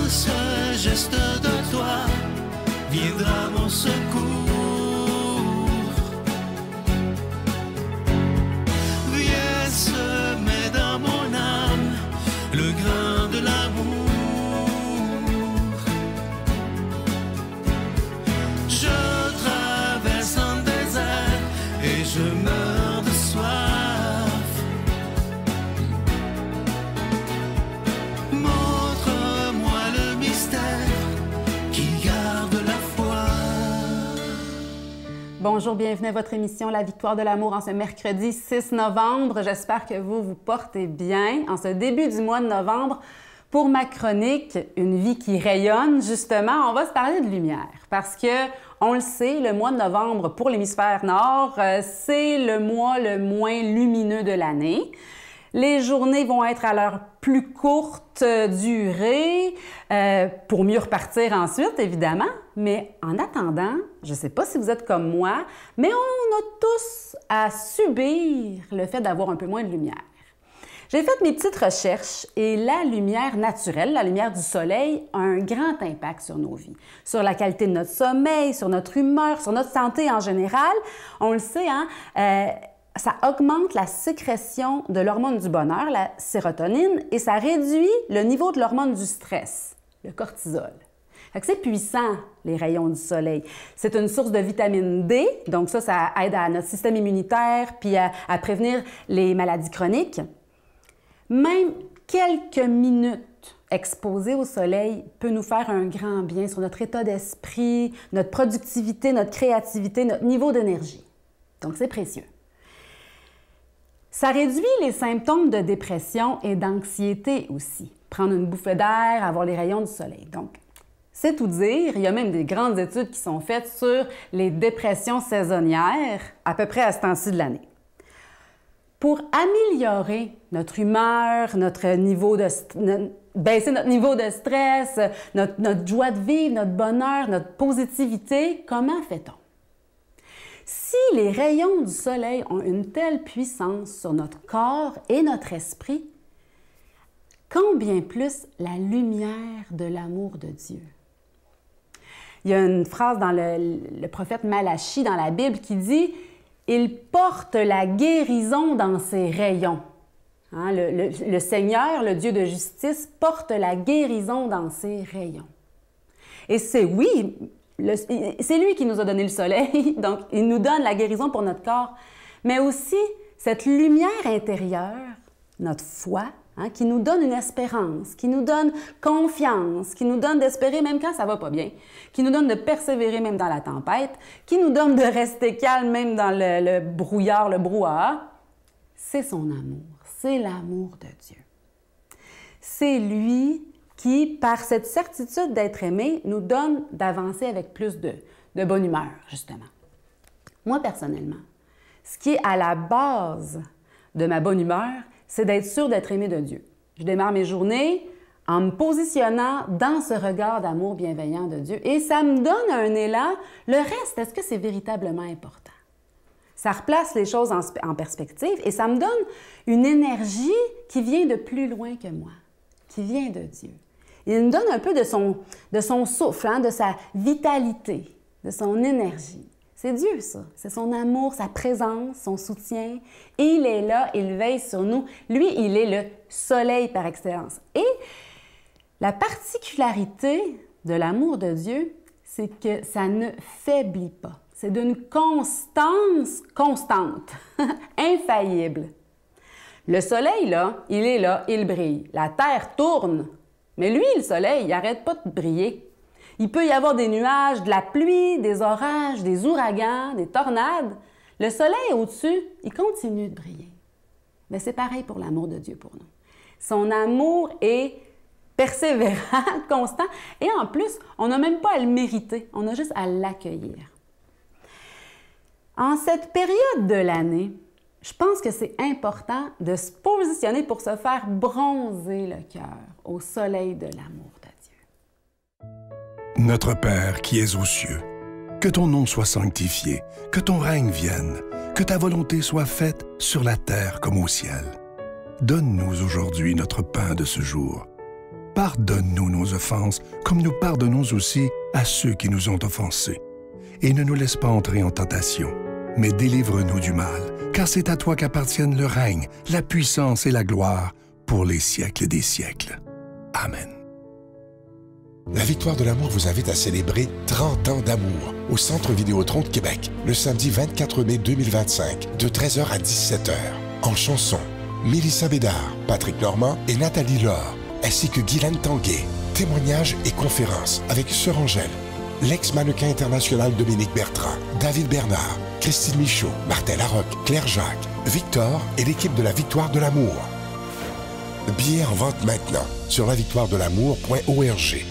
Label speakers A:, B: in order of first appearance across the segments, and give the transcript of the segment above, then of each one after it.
A: ce geste de toi viendra mon secours. Viens semer dans mon âme le grain de l'amour. Je traverse un désert et je meurs de soif. Montre-moi le mystère qui garde la foi.
B: Bonjour, bienvenue à votre émission La Victoire de l'amour en ce mercredi 6 novembre. J'espère que vous vous portez bien en ce début du mois de novembre. Pour ma chronique « Une vie qui rayonne », justement, on va se parler de lumière parce que, on le sait, le mois de novembre pour l'hémisphère nord, c'est le mois le moins lumineux de l'année. Les journées vont être à leur plus courte durée pour mieux repartir ensuite, évidemment. Mais en attendant, je ne sais pas si vous êtes comme moi, mais on a tous à subir le fait d'avoir un peu moins de lumière. J'ai fait mes petites recherches et la lumière naturelle, la lumière du soleil, a un grand impact sur nos vies, sur la qualité de notre sommeil, sur notre humeur, sur notre santé en général. On le sait, hein? Ça augmente la sécrétion de l'hormone du bonheur, la sérotonine, et ça réduit le niveau de l'hormone du stress, le cortisol. C'est puissant, les rayons du soleil. C'est une source de vitamine D, donc ça aide à notre système immunitaire puis à prévenir les maladies chroniques. Même quelques minutes exposées au soleil peut nous faire un grand bien sur notre état d'esprit, notre productivité, notre créativité, notre niveau d'énergie. Donc, c'est précieux. Ça réduit les symptômes de dépression et d'anxiété aussi. Prendre une bouffée d'air, avoir les rayons du soleil. Donc, c'est tout dire. Il y a même des grandes études qui sont faites sur les dépressions saisonnières, à peu près à ce temps-ci de l'année. Pour améliorer notre humeur, baisser notre niveau de stress, notre joie de vivre, notre bonheur, notre positivité, comment fait-on? Si les rayons du soleil ont une telle puissance sur notre corps et notre esprit, combien plus la lumière de l'amour de Dieu? Il y a une phrase dans le prophète Malachie dans la Bible qui dit « Il porte la guérison dans ses rayons ». Hein, le Seigneur, le Dieu de justice, porte la guérison dans ses rayons. Et c'est lui qui nous a donné le soleil, donc il nous donne la guérison pour notre corps, mais aussi cette lumière intérieure, notre foi, hein, qui nous donne une espérance, qui nous donne confiance, qui nous donne d'espérer même quand ça va pas bien, qui nous donne de persévérer même dans la tempête, qui nous donne de rester calme même dans le brouillard, le brouhaha. C'est son amour, c'est l'amour de Dieu. C'est lui qui, par cette certitude d'être aimé, nous donne d'avancer avec plus de bonne humeur, justement. Moi, personnellement, ce qui est à la base de ma bonne humeur, c'est d'être sûr d'être aimé de Dieu. Je démarre mes journées en me positionnant dans ce regard d'amour bienveillant de Dieu et ça me donne un élan. Le reste, est-ce que c'est véritablement important? Ça replace les choses en perspective et ça me donne une énergie qui vient de plus loin que moi, qui vient de Dieu. Il me donne un peu de son souffle, hein, de sa vitalité, de son énergie. C'est Dieu, ça. C'est son amour, sa présence, son soutien. Et il est là, il veille sur nous. Lui, il est le soleil par excellence. Et la particularité de l'amour de Dieu, c'est que ça ne faiblit pas. C'est d'une constance constante, infaillible. Le soleil, là, il brille. La terre tourne. Mais lui, le soleil, il n'arrête pas de briller. Il peut y avoir des nuages, de la pluie, des orages, des ouragans, des tornades. Le soleil au-dessus, il continue de briller. Mais c'est pareil pour l'amour de Dieu pour nous. Son amour est persévérant, constant, et en plus, on n'a même pas à le mériter, on a juste à l'accueillir. En cette période de l'année, je pense que c'est important de se positionner pour se faire bronzer le cœur au soleil de l'amour de Dieu.
C: Notre Père qui es aux cieux, que ton nom soit sanctifié, que ton règne vienne, que ta volonté soit faite sur la terre comme au ciel. Donne-nous aujourd'hui notre pain de ce jour. Pardonne-nous nos offenses, comme nous pardonnons aussi à ceux qui nous ont offensés. Et ne nous laisse pas entrer en tentation, mais délivre-nous du mal, car c'est à toi qu'appartiennent le règne, la puissance et la gloire pour les siècles des siècles. Amen.
D: La Victoire de l'amour vous invite à célébrer 30 ans d'amour au Centre Vidéotron de Québec, le samedi 24 mai 2025, de 13h à 17h. En chanson, Mélissa Bédard, Patrick Normand et Nathalie Laure, ainsi que Guylaine Tanguay. Témoignages et conférences avec Sœur Angèle, l'ex-mannequin international Dominique Bertrand, David Bernard, Christine Michaud, Martin Larocque, Claire Jacques, Victor et l'équipe de la Victoire de l'amour. Billets en vente maintenant sur lavictoiredelamour.org.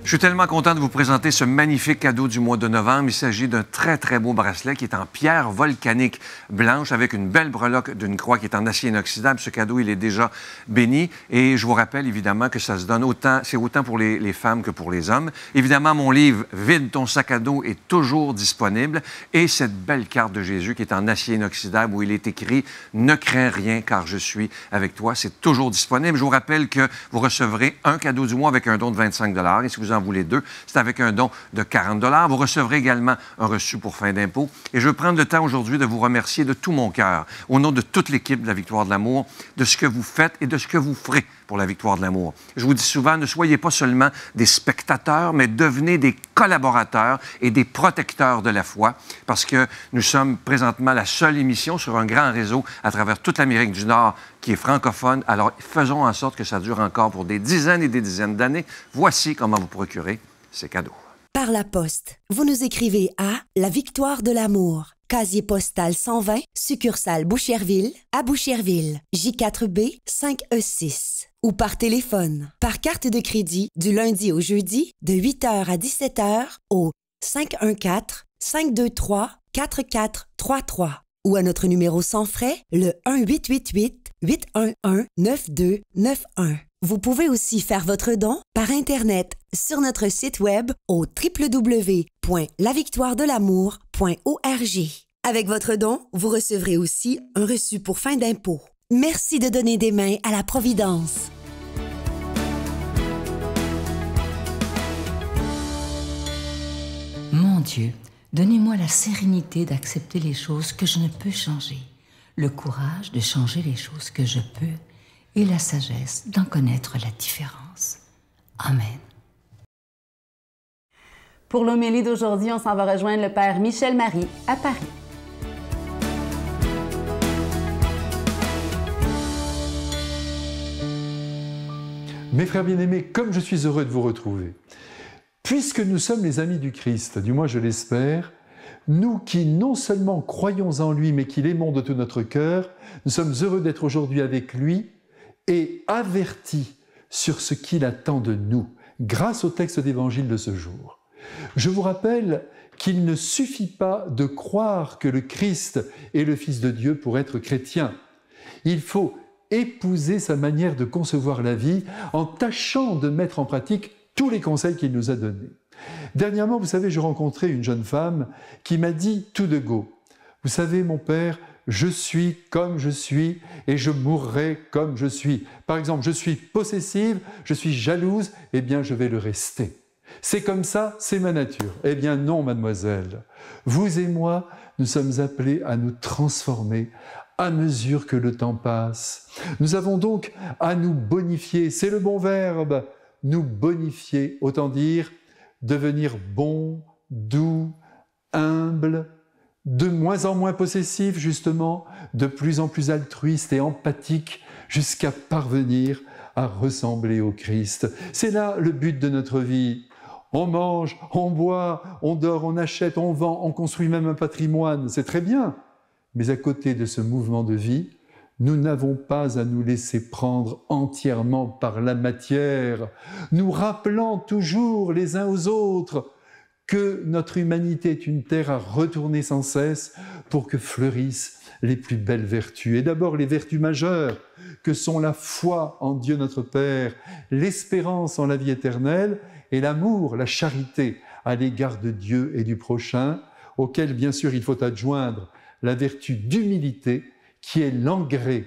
E: Je suis tellement content de vous présenter ce magnifique cadeau du mois de novembre. Il s'agit d'un très, très beau bracelet qui est en pierre volcanique blanche avec une belle breloque d'une croix qui est en acier inoxydable. Ce cadeau, il est déjà béni. Et je vous rappelle évidemment que ça se donne autant, c'est autant pour les femmes que pour les hommes. Évidemment, mon livre « Vide ton sac à dos » est toujours disponible. Et cette belle carte de Jésus qui est en acier inoxydable où il est écrit « Ne crains rien car je suis avec toi », c'est toujours disponible. Je vous rappelle que vous recevrez un cadeau du mois avec un don de 25 $. Et si vous en voulez deux, c'est avec un don de 40 $. Vous recevrez également un reçu pour fin d'impôt. Et je veux prendre le temps aujourd'hui de vous remercier de tout mon cœur, au nom de toute l'équipe de la Victoire de l'amour, de ce que vous faites et de ce que vous ferez pour la Victoire de l'amour. Je vous dis souvent, ne soyez pas seulement des spectateurs, mais devenez des collaborateurs et des protecteurs de la foi, parce que nous sommes présentement la seule émission sur un grand réseau à travers toute l'Amérique du Nord qui est francophone. Alors, faisons en sorte que ça dure encore pour des dizaines et des dizaines d'années. Voici comment vous procurer ces cadeaux.
F: Par la poste, vous nous écrivez à La Victoire de l'amour, casier postal 120, succursale Boucherville, à Boucherville, J4B 5E6. Ou par téléphone, par carte de crédit du lundi au jeudi, de 8h à 17h au 514-523-4433. Ou à notre numéro sans frais, le 1-888-811-9291. Vous pouvez aussi faire votre don par Internet sur notre site web au www.lavictoiredelamour.org. Avec votre don, vous recevrez aussi un reçu pour fin d'impôt. Merci de donner des mains à la Providence.
G: Mon Dieu, donnez-moi la sérénité d'accepter les choses que je ne peux changer, le courage de changer les choses que je peux et la sagesse d'en connaître la différence. Amen.
B: Pour l'homélie d'aujourd'hui, on s'en va rejoindre le Père Michel Marie à Paris.
H: Mes frères bien-aimés, comme je suis heureux de vous retrouver, puisque nous sommes les amis du Christ, du moins je l'espère, nous qui non seulement croyons en lui, mais qui l'aimons de tout notre cœur, nous sommes heureux d'être aujourd'hui avec lui et avertis sur ce qu'il attend de nous, grâce au texte d'évangile de ce jour. Je vous rappelle qu'il ne suffit pas de croire que le Christ est le Fils de Dieu pour être chrétien. Il faut épouser sa manière de concevoir la vie en tâchant de mettre en pratique tous les conseils qu'il nous a donnés. Dernièrement, vous savez, je rencontrais une jeune femme qui m'a dit tout de go, « Vous savez, mon père, je suis comme je suis et je mourrai comme je suis. Par exemple, je suis possessive, je suis jalouse, eh bien je vais le rester. C'est comme ça, c'est ma nature. » Eh bien non, mademoiselle. Vous et moi, nous sommes appelés à nous transformer à mesure que le temps passe. Nous avons donc à nous bonifier, c'est le bon verbe, nous bonifier, autant dire devenir bon, doux, humble, de moins en moins possessif justement, de plus en plus altruiste et empathique, jusqu'à parvenir à ressembler au Christ. C'est là le but de notre vie. On mange, on boit, on dort, on achète, on vend, on construit même un patrimoine, c'est très bien. Mais à côté de ce mouvement de vie, nous n'avons pas à nous laisser prendre entièrement par la matière, nous rappelant toujours les uns aux autres que notre humanité est une terre à retourner sans cesse pour que fleurissent les plus belles vertus. Et d'abord les vertus majeures, que sont la foi en Dieu notre Père, l'espérance en la vie éternelle et l'amour, la charité à l'égard de Dieu et du prochain, auquel bien sûr il faut adjoindre la vertu d'humilité qui est l'engrais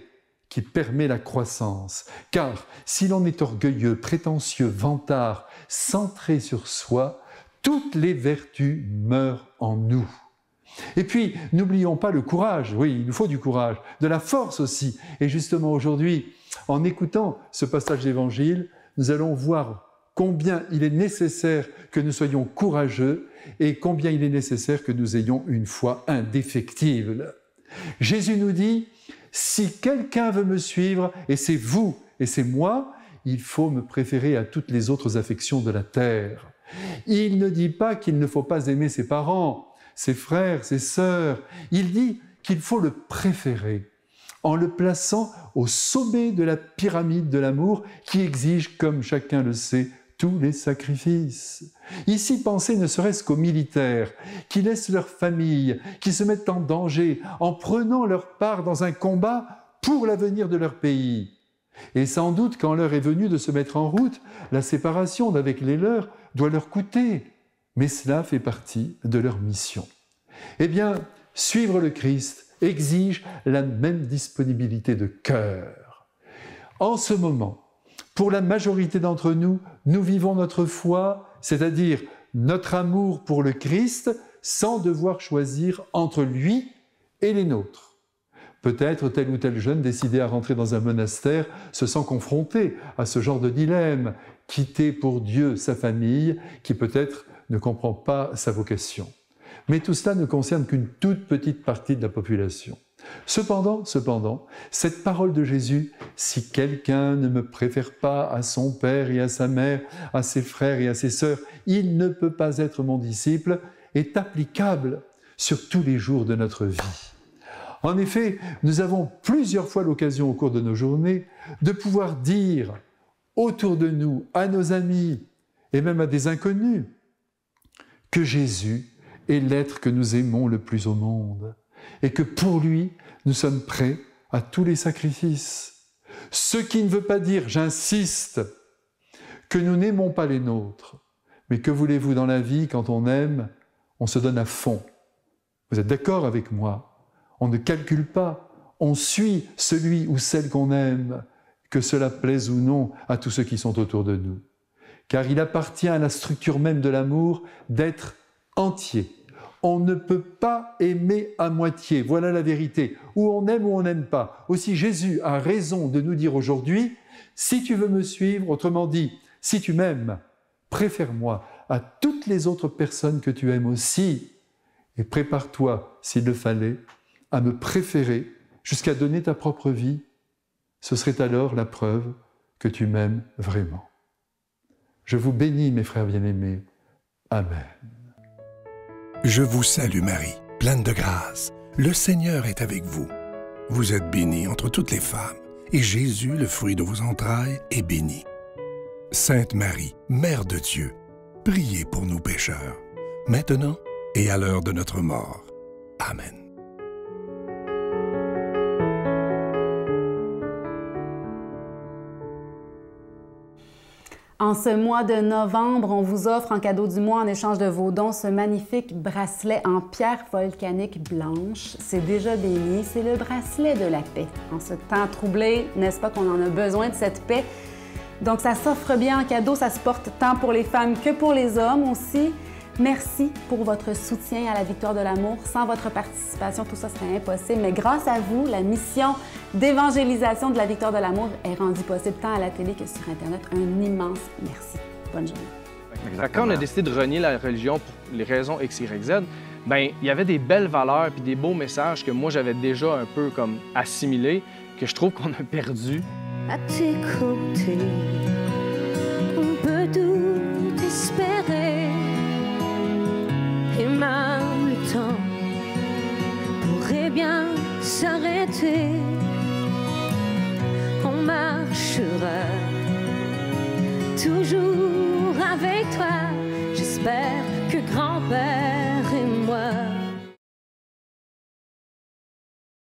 H: qui permet la croissance. Car si l'on est orgueilleux, prétentieux, vantard, centré sur soi, toutes les vertus meurent en nous. Et puis, n'oublions pas le courage. Oui, il nous faut du courage, de la force aussi. Et justement aujourd'hui, en écoutant ce passage d'Évangile, nous allons voir combien il est nécessaire que nous soyons courageux et combien il est nécessaire que nous ayons une foi indéfectible. Jésus nous dit, si quelqu'un veut me suivre, et c'est vous et c'est moi, il faut me préférer à toutes les autres affections de la terre. Il ne dit pas qu'il ne faut pas aimer ses parents, ses frères, ses sœurs. Il dit qu'il faut le préférer en le plaçant au sommet de la pyramide de l'amour qui exige, comme chacun le sait, tous les sacrifices. Ici, pensez ne serait-ce qu'aux militaires qui laissent leur famille, qui se mettent en danger en prenant leur part dans un combat pour l'avenir de leur pays. Et sans doute, quand l'heure est venue de se mettre en route, la séparation d'avec les leurs doit leur coûter. Mais cela fait partie de leur mission. Eh bien, suivre le Christ exige la même disponibilité de cœur. En ce moment, pour la majorité d'entre nous, nous vivons notre foi, c'est-à-dire notre amour pour le Christ, sans devoir choisir entre lui et les nôtres. Peut-être tel ou tel jeune décidé à rentrer dans un monastère se sent confronté à ce genre de dilemme, quitter pour Dieu sa famille, qui peut-être ne comprend pas sa vocation. Mais tout cela ne concerne qu'une toute petite partie de la population. Cependant, cette parole de Jésus, « Si quelqu'un ne me préfère pas à son père et à sa mère, à ses frères et à ses sœurs, il ne peut pas être mon disciple », est applicable sur tous les jours de notre vie. En effet, nous avons plusieurs fois l'occasion au cours de nos journées de pouvoir dire autour de nous, à nos amis et même à des inconnus, que Jésus est l'être que nous aimons le plus au monde et que pour lui, nous sommes prêts à tous les sacrifices. Ce qui ne veut pas dire, j'insiste, que nous n'aimons pas les nôtres. Mais que voulez-vous dans la vie, quand on aime, on se donne à fond. Vous êtes d'accord avec moi? On ne calcule pas, on suit celui ou celle qu'on aime, que cela plaise ou non à tous ceux qui sont autour de nous. Car il appartient à la structure même de l'amour d'être entier. On ne peut pas aimer à moitié, voilà la vérité. Ou on aime ou on n'aime pas. Aussi Jésus a raison de nous dire aujourd'hui, si tu veux me suivre, autrement dit, si tu m'aimes, préfère-moi à toutes les autres personnes que tu aimes aussi. Et prépare-toi, s'il le fallait, à me préférer jusqu'à donner ta propre vie. Ce serait alors la preuve que tu m'aimes vraiment. Je vous bénis, mes frères bien-aimés. Amen.
C: Je vous salue Marie, pleine de grâce. Le Seigneur est avec vous. Vous êtes bénie entre toutes les femmes, et Jésus, le fruit de vos entrailles, est béni. Sainte Marie, Mère de Dieu, priez pour nous pécheurs, maintenant et à l'heure de notre mort. Amen.
B: En ce mois de novembre, on vous offre en cadeau du mois, en échange de vos dons, ce magnifique bracelet en pierre volcanique blanche. C'est déjà béni, c'est le bracelet de la paix. En ce temps troublé, n'est-ce pas qu'on en a besoin de cette paix? Donc ça s'offre bien en cadeau, ça se porte tant pour les femmes que pour les hommes aussi. Merci pour votre soutien à la victoire de l'amour. Sans votre participation, tout ça serait impossible. Mais grâce à vous, la mission d'évangélisation de la victoire de l'amour est rendue possible tant à la télé que sur Internet. Un immense merci. Bonne journée.
I: Quand on a décidé de renier la religion pour les raisons X, Y, Z, bien, il y avait des belles valeurs puis des beaux messages que moi, j'avais déjà un peu comme assimilés, que je trouve qu'on a perdu.
J: À tes côtés, on peut tout espérer. Et même le temps pourrait bien s'arrêter. On marchera toujours avec toi. J'espère que grand-père